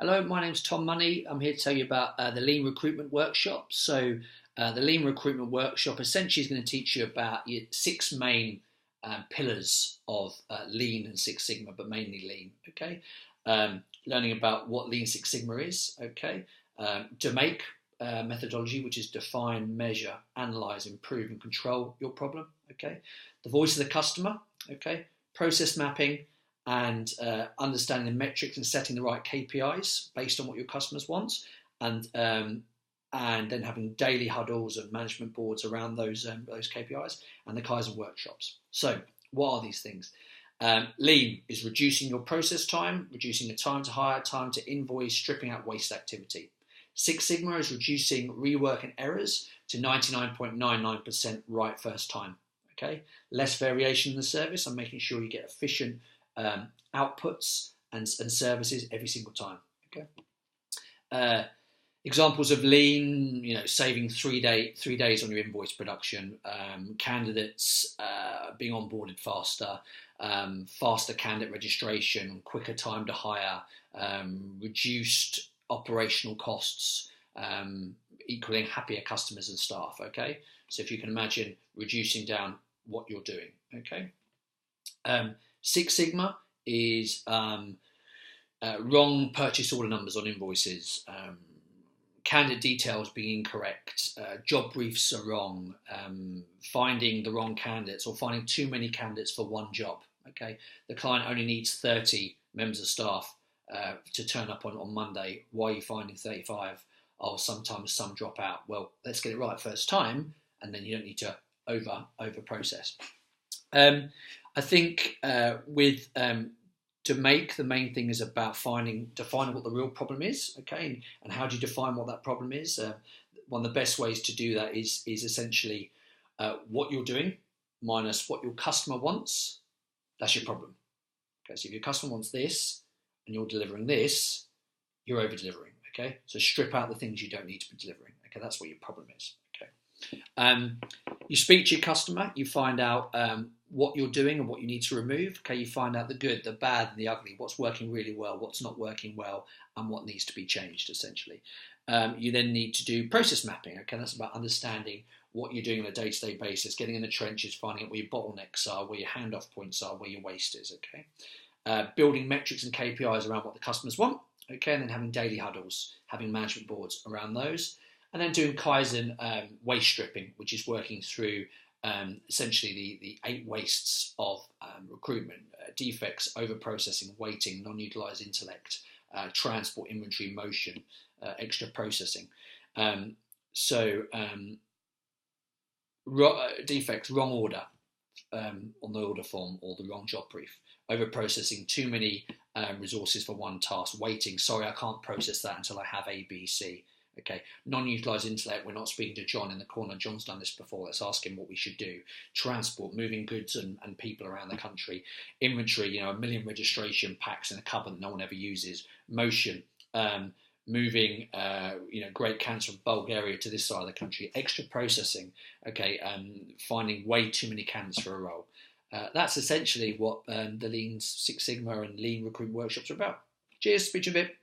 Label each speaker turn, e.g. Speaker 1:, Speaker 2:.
Speaker 1: Hello, my name's Tom Money. I'm here to tell you about the Lean Recruitment Workshop. The Lean Recruitment Workshop essentially is going to teach you about your six main pillars of Lean and Six Sigma, but mainly Lean. Okay, learning about what Lean Six Sigma is. Okay, to make methodology, which is define, measure, analyze, improve, and control your problem. Okay, the voice of the customer. Okay, process mapping and understanding the metrics and setting the right KPIs based on what your customers want, and then having daily huddles and management boards around those KPIs, and the Kaizen workshops. So, what are these things? Lean is reducing your process time, reducing the time to hire, time to invoice, stripping out waste activity. Six Sigma is reducing rework and errors to 99.99% right first time. Okay, less variation in the service. I'm making sure you get efficient outputs and services every single time. Okay. Examples of Lean, saving 3 days on your invoice production, candidates being onboarded faster, faster candidate registration, quicker time to hire, reduced operational costs, equaling happier customers and staff. Okay, so if you can imagine reducing down what you're doing. Okay. Six Sigma is wrong purchase order numbers on invoices, candidate details being incorrect, job briefs are wrong, finding the wrong candidates or finding too many candidates for one job. Okay, the client only needs 30 members of staff to turn up on Monday. Why are you finding 35? Oh, sometimes some drop out. Well, let's get it right first time, and then you don't need to over process. I think to make, the main thing is about defining what the real problem is, okay, and how do you define what that problem is. One of the best ways to do that is essentially what you're doing minus what your customer wants. That's your problem. Okay, so if your customer wants this and you're delivering this, you're over delivering. Okay, so strip out the things you don't need to be delivering. Okay, that's what your problem is. Okay, you speak to your customer, you find out what you're doing and what you need to remove. Okay, you find out the good, the bad, and the ugly, what's working really well, what's not working well, and what needs to be changed, essentially. You then need to do process mapping. Okay, that's about understanding what you're doing on a day-to-day basis, getting in the trenches, finding out where your bottlenecks are, where your handoff points are, where your waste is. Okay, building metrics and KPIs around what the customers want. Okay, and then having daily huddles, having management boards around those, and then doing Kaizen waste stripping, which is working through essentially the 8 wastes of recruitment: defects, over-processing, waiting, non-utilised intellect, transport, inventory, motion, extra processing. Defects, wrong order on the order form or the wrong job brief. Over-processing, too many resources for one task. Waiting, sorry, I can't process that until I have A, B, C. Okay, non-utilised intellect, we're not speaking to John in the corner. John's done this before, let's ask him what we should do. Transport, moving goods and people around the country. Inventory, 1 million registration packs in a cupboard that no one ever uses. Motion, moving, great cans from Bulgaria to this side of the country. Extra processing, okay, finding way too many cans for a role. That's essentially what the Lean Six Sigma and Lean Recruitment Workshops are about. Cheers, speak to you in a bit.